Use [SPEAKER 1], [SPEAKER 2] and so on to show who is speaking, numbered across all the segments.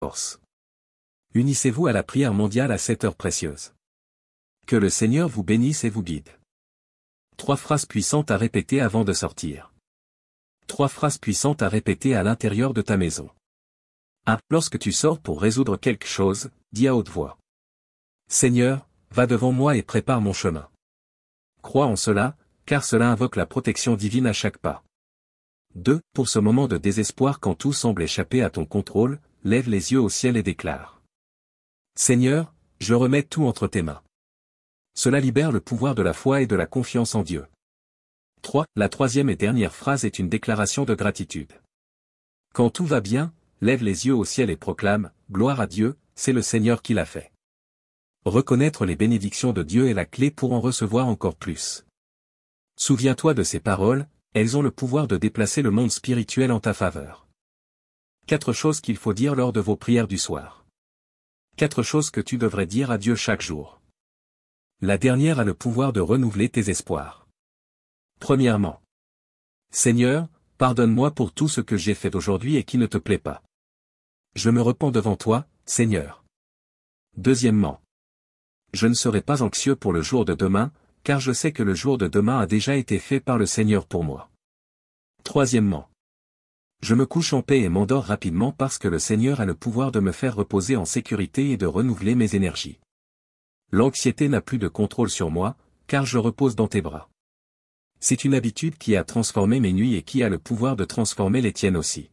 [SPEAKER 1] force. Unissez-vous à la prière mondiale à cette heure précieuse. Que le Seigneur vous bénisse et vous guide. 3 phrases puissantes à répéter avant de sortir. 3 phrases puissantes à répéter à l'intérieur de ta maison. 1. Lorsque tu sors pour résoudre quelque chose, dis à haute voix. Seigneur, va devant moi et prépare mon chemin. Crois en cela, car cela invoque la protection divine à chaque pas. 2. Pour ce moment de désespoir quand tout semble échapper à ton contrôle, lève les yeux au ciel et déclare. Seigneur, je remets tout entre tes mains. Cela libère le pouvoir de la foi et de la confiance en Dieu. 3. La troisième et dernière phrase est une déclaration de gratitude. Quand tout va bien, lève les yeux au ciel et proclame, gloire à Dieu, c'est le Seigneur qui l'a fait. Reconnaître les bénédictions de Dieu est la clé pour en recevoir encore plus. Souviens-toi de ces paroles, elles ont le pouvoir de déplacer le monde spirituel en ta faveur. 4 choses qu'il faut dire lors de vos prières du soir. 4 choses que tu devrais dire à Dieu chaque jour. La dernière a le pouvoir de renouveler tes espoirs. Premièrement. Seigneur, pardonne-moi pour tout ce que j'ai fait d'aujourd'hui et qui ne te plaît pas. Je me repens devant toi, Seigneur. Deuxièmement. Je ne serai pas anxieux pour le jour de demain, car je sais que le jour de demain a déjà été fait par le Seigneur pour moi. Troisièmement. Je me couche en paix et m'endors rapidement parce que le Seigneur a le pouvoir de me faire reposer en sécurité et de renouveler mes énergies. L'anxiété n'a plus de contrôle sur moi, car je repose dans tes bras. C'est une habitude qui a transformé mes nuits et qui a le pouvoir de transformer les tiennes aussi.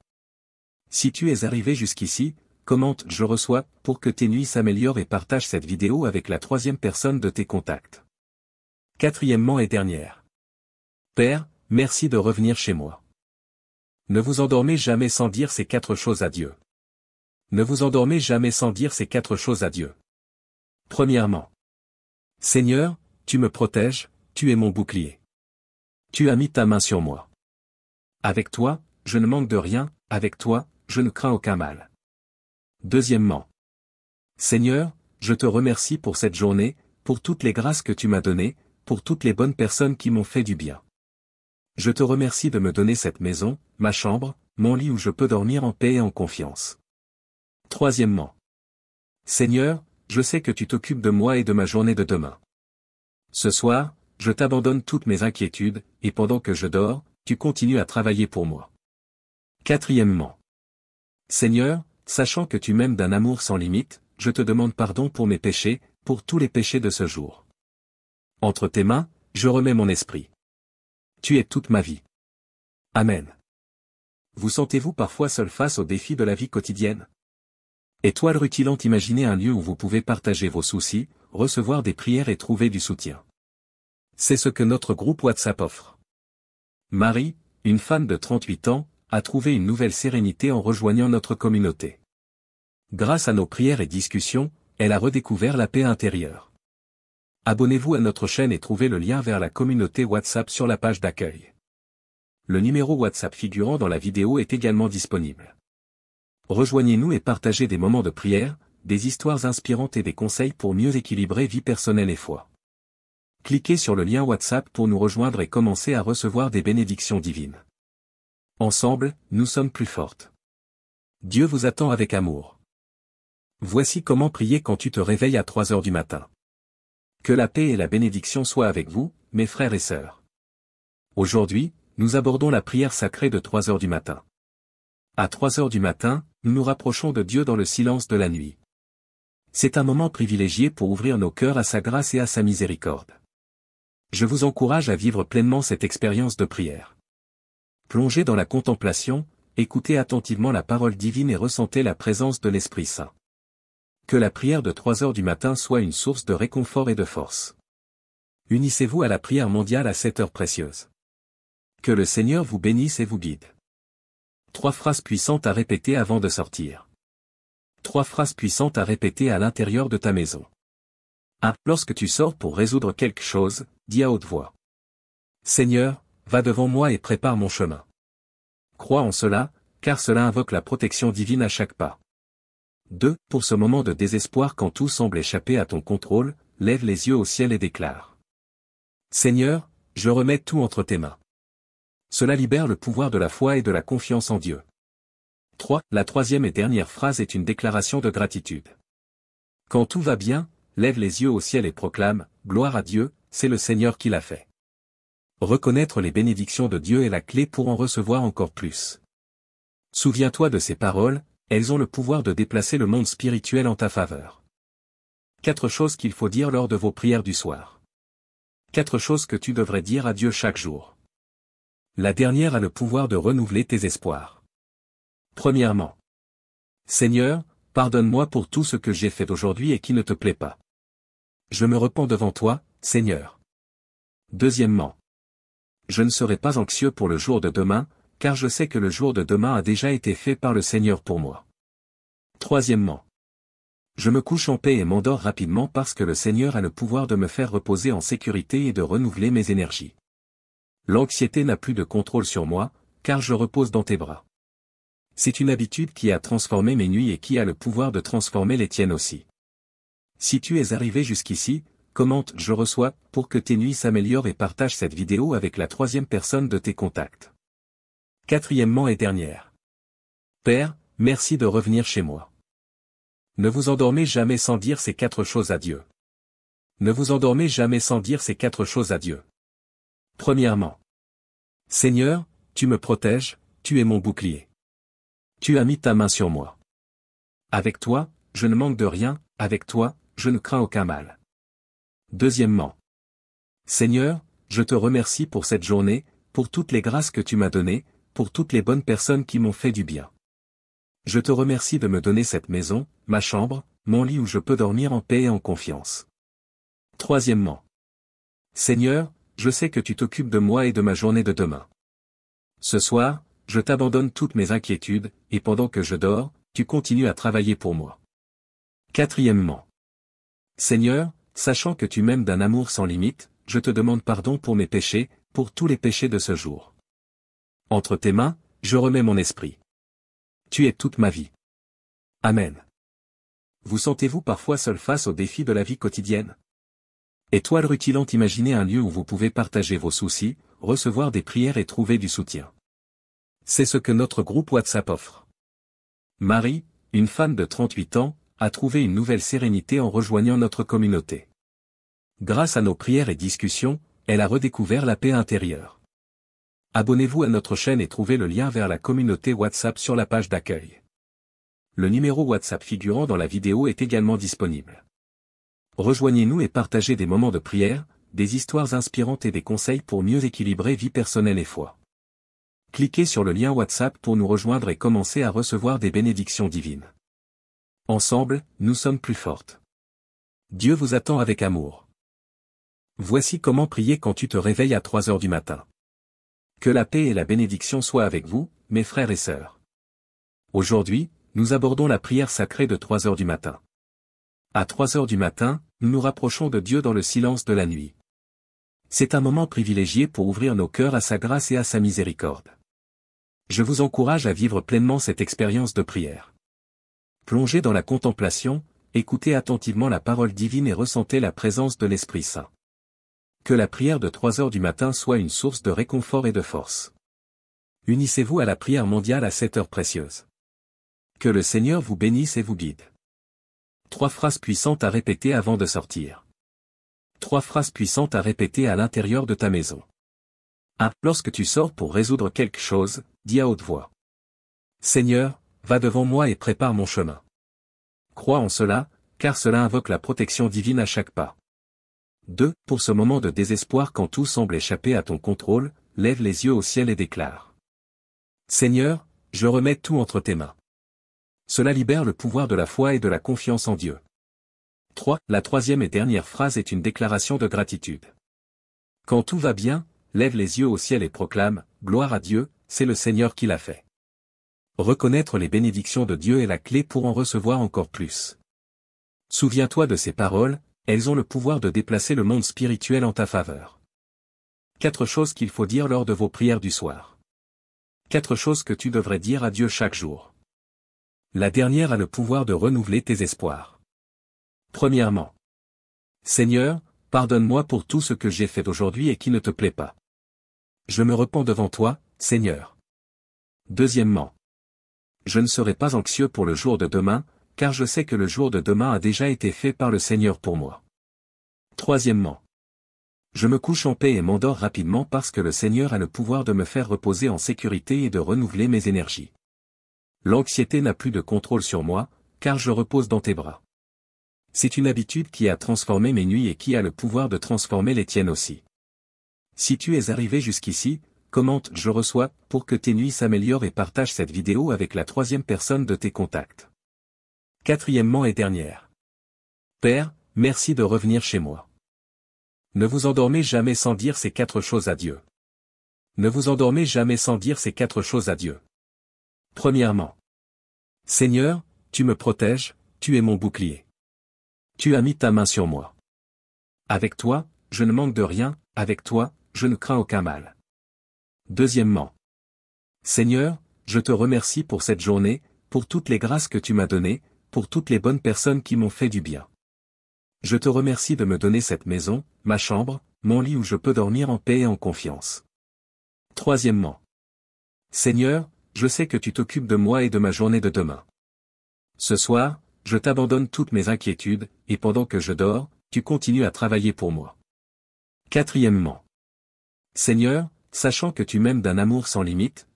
[SPEAKER 1] Si tu es arrivé jusqu'ici, commente « Je reçois » pour que tes nuits s'améliorent et partage cette vidéo avec la 3e personne de tes contacts. Quatrièmement et dernière. Père, merci de revenir chez moi. Ne vous endormez jamais sans dire ces 4 choses à Dieu. Ne vous endormez jamais sans dire ces 4 choses à Dieu. Premièrement. Seigneur, tu me protèges, tu es mon bouclier. Tu as mis ta main sur moi. Avec toi, je ne manque de rien, avec toi, je ne crains aucun mal. Deuxièmement. Seigneur, je te remercie pour cette journée, pour toutes les grâces que tu m'as données, pour toutes les bonnes personnes qui m'ont fait du bien. Je te remercie de me donner cette maison, ma chambre, mon lit où je peux dormir en paix et en confiance. Troisièmement. Seigneur, je sais que tu t'occupes de moi et de ma journée de demain. Ce soir, je t'abandonne toutes mes inquiétudes, et pendant que je dors, tu continues à travailler pour moi. Quatrièmement. Seigneur, sachant que tu m'aimes d'un amour sans limite, je te demande pardon pour mes péchés, pour tous les péchés de ce jour. Entre tes mains, je remets mon esprit. Tu es toute ma vie. Amen. Vous sentez-vous parfois seul face aux défis de la vie quotidienne? Étoile rutilante, imaginez un lieu où vous pouvez partager vos soucis, recevoir des prières et trouver du soutien. C'est ce que notre groupe WhatsApp offre. Marie, une femme de 38 ans, a trouvé une nouvelle sérénité en rejoignant notre communauté. Grâce à nos prières et discussions, elle a redécouvert la paix intérieure. Abonnez-vous à notre chaîne et trouvez le lien vers la communauté WhatsApp sur la page d'accueil. Le numéro WhatsApp figurant dans la vidéo est également disponible. Rejoignez-nous et partagez des moments de prière, des histoires inspirantes et des conseils pour mieux équilibrer vie personnelle et foi. Cliquez sur le lien WhatsApp pour nous rejoindre et commencer à recevoir des bénédictions divines. Ensemble, nous sommes plus fortes. Dieu vous attend avec amour. Voici comment prier quand tu te réveilles à 3 heures du matin. Que la paix et la bénédiction soient avec vous, mes frères et sœurs. Aujourd'hui, nous abordons la prière sacrée de 3 heures du matin. À 3 heures du matin, nous nous rapprochons de Dieu dans le silence de la nuit. C'est un moment privilégié pour ouvrir nos cœurs à sa grâce et à sa miséricorde. Je vous encourage à vivre pleinement cette expérience de prière. Plongez dans la contemplation, écoutez attentivement la parole divine et ressentez la présence de l'Esprit Saint. Que la prière de 3 heures du matin soit une source de réconfort et de force. Unissez-vous à la prière mondiale à cette heure précieuse. Que le Seigneur vous bénisse et vous guide. 3 phrases puissantes à répéter avant de sortir. 3 phrases puissantes à répéter à l'intérieur de ta maison. 1. Lorsque tu sors pour résoudre quelque chose, dis à haute voix. Seigneur, va devant moi et prépare mon chemin. Crois en cela, car cela invoque la protection divine à chaque pas. 2. Pour ce moment de désespoir quand tout semble échapper à ton contrôle, lève les yeux au ciel et déclare. Seigneur, je remets tout entre tes mains. Cela libère le pouvoir de la foi et de la confiance en Dieu. 3. La troisième et dernière phrase est une déclaration de gratitude. Quand tout va bien, lève les yeux au ciel et proclame « Gloire à Dieu, c'est le Seigneur qui l'a fait ». Reconnaître les bénédictions de Dieu est la clé pour en recevoir encore plus. Souviens-toi de ces paroles, elles ont le pouvoir de déplacer le monde spirituel en ta faveur. 4 choses qu'il faut dire lors de vos prières du soir. 4 choses que tu devrais dire à Dieu chaque jour. La dernière a le pouvoir de renouveler tes espoirs. Premièrement. Seigneur, pardonne-moi pour tout ce que j'ai fait d'aujourd'hui et qui ne te plaît pas. Je me repens devant toi, Seigneur. Deuxièmement. Je ne serai pas anxieux pour le jour de demain, car je sais que le jour de demain a déjà été fait par le Seigneur pour moi. Troisièmement. Je me couche en paix et m'endors rapidement parce que le Seigneur a le pouvoir de me faire reposer en sécurité et de renouveler mes énergies. L'anxiété n'a plus de contrôle sur moi, car je repose dans tes bras. C'est une habitude qui a transformé mes nuits et qui a le pouvoir de transformer les tiennes aussi. Si tu es arrivé jusqu'ici, commente « Je reçois » pour que tes nuits s'améliorent et partage cette vidéo avec la 3e personne de tes contacts. Quatrièmement et dernière. Père, merci de revenir chez moi. Ne vous endormez jamais sans dire ces 4 choses à Dieu. Ne vous endormez jamais sans dire ces 4 choses à Dieu. Premièrement. Seigneur, tu me protèges, tu es mon bouclier. Tu as mis ta main sur moi. Avec toi, je ne manque de rien, avec toi, je ne crains aucun mal. Deuxièmement. Seigneur, je te remercie pour cette journée, pour toutes les grâces que tu m'as données, pour toutes les bonnes personnes qui m'ont fait du bien. Je te remercie de me donner cette maison, ma chambre, mon lit où je peux dormir en paix et en confiance. Troisièmement. Seigneur, je sais que tu t'occupes de moi et de ma journée de demain. Ce soir, je t'abandonne toutes mes inquiétudes, et pendant que je dors, tu continues à travailler pour moi. Quatrièmement. Seigneur, sachant que tu m'aimes d'un amour sans limite, je te demande pardon pour mes péchés, pour tous les péchés de ce jour. Entre tes mains, je remets mon esprit. Tu es toute ma vie. Amen. Vous sentez-vous parfois seul face aux défis de la vie quotidienne? Étoile rutilante, imaginez un lieu où vous pouvez partager vos soucis, recevoir des prières et trouver du soutien. C'est ce que notre groupe WhatsApp offre. Marie, une femme de 38 ans, a trouvé une nouvelle sérénité en rejoignant notre communauté. Grâce à nos prières et discussions, elle a redécouvert la paix intérieure. Abonnez-vous à notre chaîne et trouvez le lien vers la communauté WhatsApp sur la page d'accueil. Le numéro WhatsApp figurant dans la vidéo est également disponible. Rejoignez-nous et partagez des moments de prière, des histoires inspirantes et des conseils pour mieux équilibrer vie personnelle et foi. Cliquez sur le lien WhatsApp pour nous rejoindre et commencer à recevoir des bénédictions divines. Ensemble, nous sommes plus fortes. Dieu vous attend avec amour. Voici comment prier quand tu te réveilles à 3 heures du matin. Que la paix et la bénédiction soient avec vous, mes frères et sœurs. Aujourd'hui, nous abordons la prière sacrée de 3 heures du matin. À 3 heures du matin, nous nous rapprochons de Dieu dans le silence de la nuit. C'est un moment privilégié pour ouvrir nos cœurs à sa grâce et à sa miséricorde. Je vous encourage à vivre pleinement cette expérience de prière. Plongez dans la contemplation, écoutez attentivement la parole divine et ressentez la présence de l'Esprit Saint. Que la prière de 3 heures du matin soit une source de réconfort et de force. Unissez-vous à la prière mondiale à 7 heures précieuses. Que le Seigneur vous bénisse et vous guide. 3 phrases puissantes à répéter avant de sortir. 3 phrases puissantes à répéter à l'intérieur de ta maison. 1. Lorsque tu sors pour résoudre quelque chose, dis à haute voix. Seigneur, va devant moi et prépare mon chemin. Crois en cela, car cela invoque la protection divine à chaque pas. 2. Pour ce moment de désespoir quand tout semble échapper à ton contrôle, lève les yeux au ciel et déclare. Seigneur, je remets tout entre tes mains. Cela libère le pouvoir de la foi et de la confiance en Dieu. 3. La troisième et dernière phrase est une déclaration de gratitude. Quand tout va bien, lève les yeux au ciel et proclame « Gloire à Dieu, c'est le Seigneur qui l'a fait ». Reconnaître les bénédictions de Dieu est la clé pour en recevoir encore plus. Souviens-toi de ces paroles, elles ont le pouvoir de déplacer le monde spirituel en ta faveur. 4 choses qu'il faut dire lors de vos prières du soir. 4 choses que tu devrais dire à Dieu chaque jour. La dernière a le pouvoir de renouveler tes espoirs. Premièrement. Seigneur, pardonne-moi pour tout ce que j'ai fait d'aujourd'hui et qui ne te plaît pas. Je me repens devant toi, Seigneur. Deuxièmement. je ne serai pas anxieux pour le jour de demain, car je sais que le jour de demain a déjà été fait par le Seigneur pour moi. Troisièmement. Je me couche en paix et m'endors rapidement parce que le Seigneur a le pouvoir de me faire reposer en sécurité et de renouveler mes énergies. L'anxiété n'a plus de contrôle sur moi, car je repose dans tes bras. C'est une habitude qui a transformé mes nuits et qui a le pouvoir de transformer les tiennes aussi. Si tu es arrivé jusqu'ici, commente « Je reçois » pour que tes nuits s'améliorent et partage cette vidéo avec la troisième personne de tes contacts. Quatrièmement et dernière. Père, merci de revenir chez moi. Ne vous endormez jamais sans dire ces 4 choses à Dieu. Ne vous endormez jamais sans dire ces 4 choses à Dieu. Premièrement. Seigneur, tu me protèges, tu es mon bouclier. Tu as mis ta main sur moi. Avec toi, je ne manque de rien, avec toi, je ne crains aucun mal. Deuxièmement. Seigneur, je te remercie pour cette journée, pour toutes les grâces que tu m'as données, pour toutes les bonnes personnes qui m'ont fait du bien. Je te remercie de me donner cette maison, ma chambre, mon lit où je peux dormir en paix et en confiance. Troisièmement. Seigneur, je sais que tu t'occupes de moi et de ma journée de demain. Ce soir, je t'abandonne toutes mes inquiétudes, et pendant que je dors, tu continues à travailler pour moi. Quatrièmement. Seigneur, sachant que tu m'aimes d'un amour sans limite,